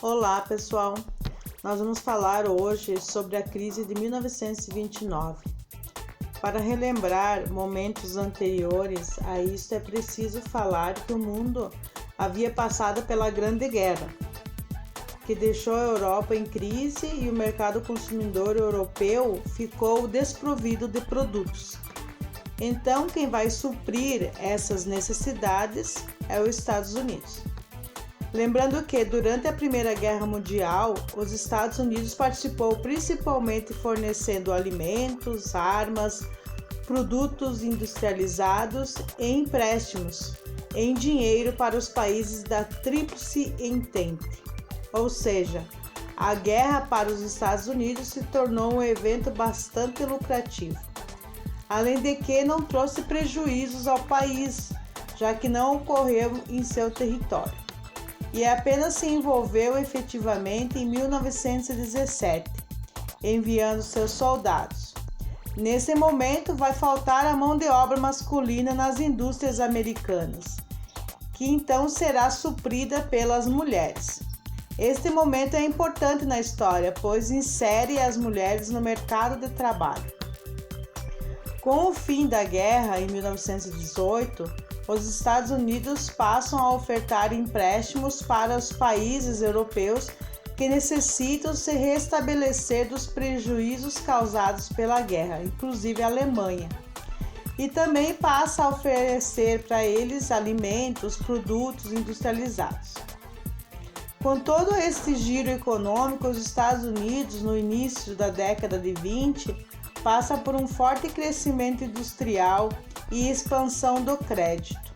Olá, pessoal! Nós vamos falar hoje sobre a crise de 1929. Para relembrar momentos anteriores a isto, é preciso falar que o mundo havia passado pela Grande Guerra, que deixou a Europa em crise e o mercado consumidor europeu ficou desprovido de produtos. Então, quem vai suprir essas necessidades é os Estados Unidos. Lembrando que, durante a Primeira Guerra Mundial, os Estados Unidos participou principalmente fornecendo alimentos, armas, produtos industrializados e empréstimos em dinheiro para os países da Tríplice Entente. Ou seja, a guerra para os Estados Unidos se tornou um evento bastante lucrativo. Além de que não trouxe prejuízos ao país, já que não ocorreu em seu território. E apenas se envolveu efetivamente em 1917, enviando seus soldados. Nesse momento, vai faltar a mão de obra masculina nas indústrias americanas, que então será suprida pelas mulheres. Este momento é importante na história, pois insere as mulheres no mercado de trabalho. Com o fim da guerra, em 1918, os Estados Unidos passam a ofertar empréstimos para os países europeus que necessitam se restabelecer dos prejuízos causados pela guerra, inclusive a Alemanha. E também passa a oferecer para eles alimentos, produtos industrializados. Com todo esse giro econômico, os Estados Unidos, no início da década de 20, passa por um forte crescimento industrial e expansão do crédito,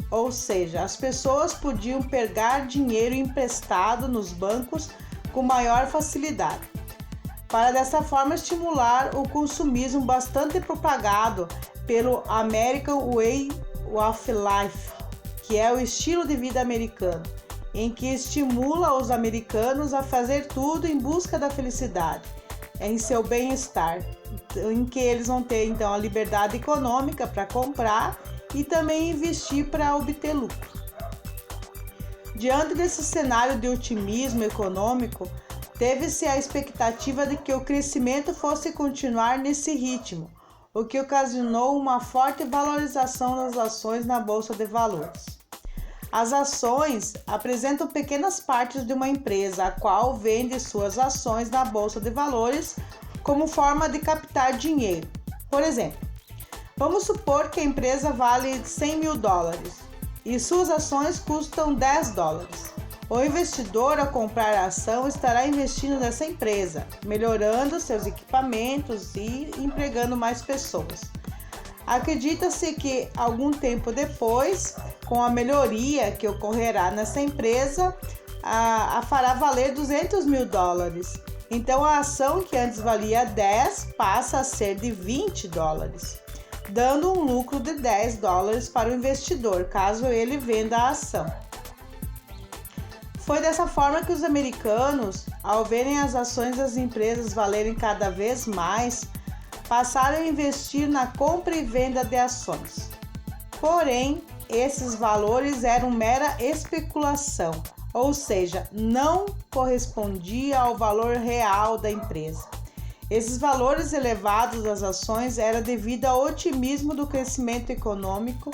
ou seja, as pessoas podiam pegar dinheiro emprestado nos bancos com maior facilidade, para dessa forma estimular o consumismo bastante propagado pelo American Way of Life, que é o estilo de vida americano, em que estimula os americanos a fazer tudo em busca da felicidade, em seu bem-estar, em que eles vão ter então a liberdade econômica para comprar e também investir para obter lucro. Diante desse cenário de otimismo econômico, teve-se a expectativa de que o crescimento fosse continuar nesse ritmo, o que ocasionou uma forte valorização das ações na Bolsa de Valores. As ações apresentam pequenas partes de uma empresa, a qual vende suas ações na Bolsa de Valores como forma de captar dinheiro. Por exemplo, vamos supor que a empresa vale 100 mil dólares e suas ações custam 10 dólares. O investidor, ao comprar a ação, estará investindo nessa empresa, melhorando seus equipamentos e empregando mais pessoas. Acredita-se que, algum tempo depois, com a melhoria que ocorrerá nessa empresa, a fará valer 200 mil dólares. Então, a ação que antes valia 10 passa a ser de 20 dólares, dando um lucro de 10 dólares para o investidor, caso ele venda a ação. Foi dessa forma que os americanos, ao verem as ações das empresas valerem cada vez mais, passaram a investir na compra e venda de ações. Porém, esses valores eram mera especulação, ou seja, não correspondia ao valor real da empresa. Esses valores elevados das ações eram devido ao otimismo do crescimento econômico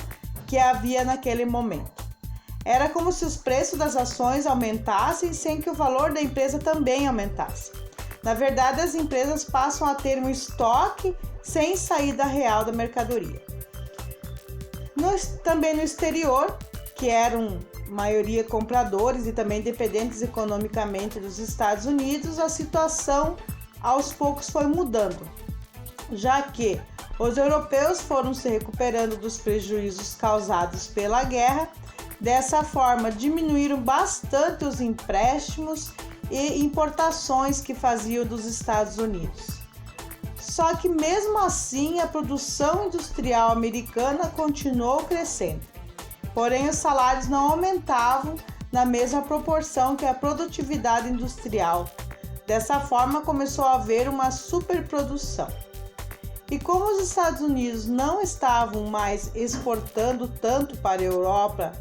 que havia naquele momento. Era como se os preços das ações aumentassem sem que o valor da empresa também aumentasse. Na verdade, as empresas passam a ter um estoque sem saída real da mercadoria. Também no exterior, que eram maioria compradores e também dependentes economicamente dos Estados Unidos, a situação aos poucos foi mudando, já que os europeus foram se recuperando dos prejuízos causados pela guerra. Dessa forma, diminuíram bastante os empréstimos e importações que faziam dos Estados Unidos. Só que mesmo assim a produção industrial americana continuou crescendo, porém os salários não aumentavam na mesma proporção que a produtividade industrial. Dessa forma começou a haver uma superprodução. E como os Estados Unidos não estavam mais exportando tanto para a Europa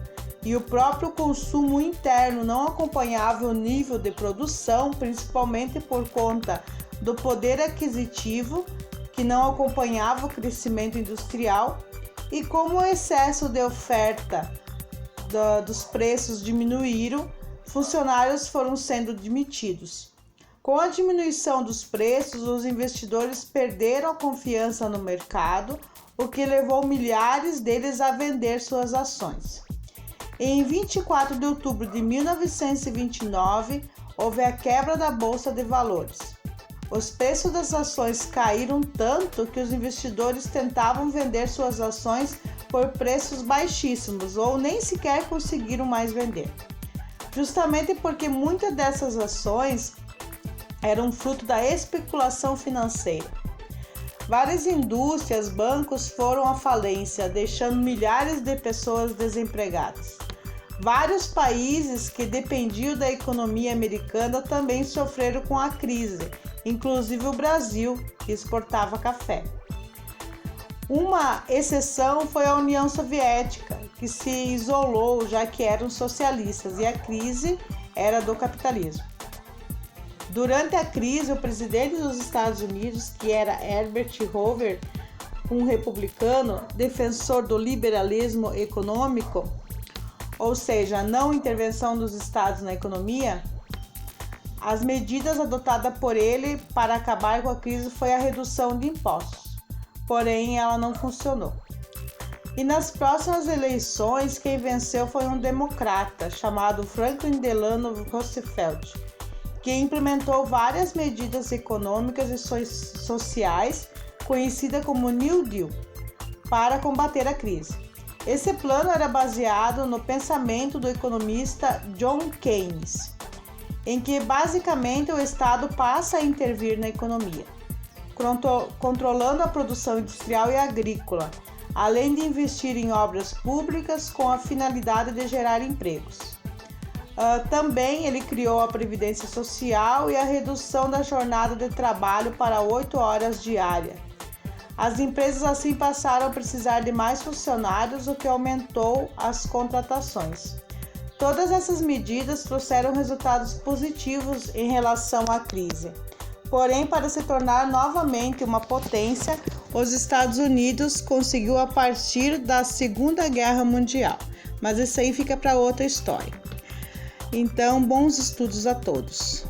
e o próprio consumo interno não acompanhava o nível de produção, principalmente por conta do poder aquisitivo, que não acompanhava o crescimento industrial, e como o excesso de oferta dos preços diminuíram, funcionários foram sendo demitidos. Com a diminuição dos preços, os investidores perderam a confiança no mercado, o que levou milhares deles a vender suas ações. Em 24 de outubro de 1929, houve a quebra da Bolsa de Valores. Os preços das ações caíram tanto que os investidores tentavam vender suas ações por preços baixíssimos ou nem sequer conseguiram mais vender. Justamente porque muitas dessas ações eram fruto da especulação financeira. Várias indústrias, bancos foram à falência, deixando milhares de pessoas desempregadas. Vários países que dependiam da economia americana também sofreram com a crise, inclusive o Brasil, que exportava café. Uma exceção foi a União Soviética, que se isolou já que eram socialistas e a crise era do capitalismo. Durante a crise, o presidente dos Estados Unidos, que era Herbert Hoover, um republicano, defensor do liberalismo econômico, ou seja, a não intervenção dos estados na economia, as medidas adotadas por ele para acabar com a crise foi a redução de impostos, porém ela não funcionou. E nas próximas eleições, quem venceu foi um democrata chamado Franklin Delano Roosevelt, que implementou várias medidas econômicas e sociais, conhecida como New Deal, para combater a crise. Esse plano era baseado no pensamento do economista John Keynes, em que basicamente o Estado passa a intervir na economia, controlando a produção industrial e agrícola, além de investir em obras públicas com a finalidade de gerar empregos. Também ele criou a Previdência Social e a redução da jornada de trabalho para 8 horas diárias. As empresas assim passaram a precisar de mais funcionários, o que aumentou as contratações. Todas essas medidas trouxeram resultados positivos em relação à crise. Porém, para se tornar novamente uma potência, os Estados Unidos conseguiu a partir da Segunda Guerra Mundial. Mas isso aí fica para outra história. Então, bons estudos a todos.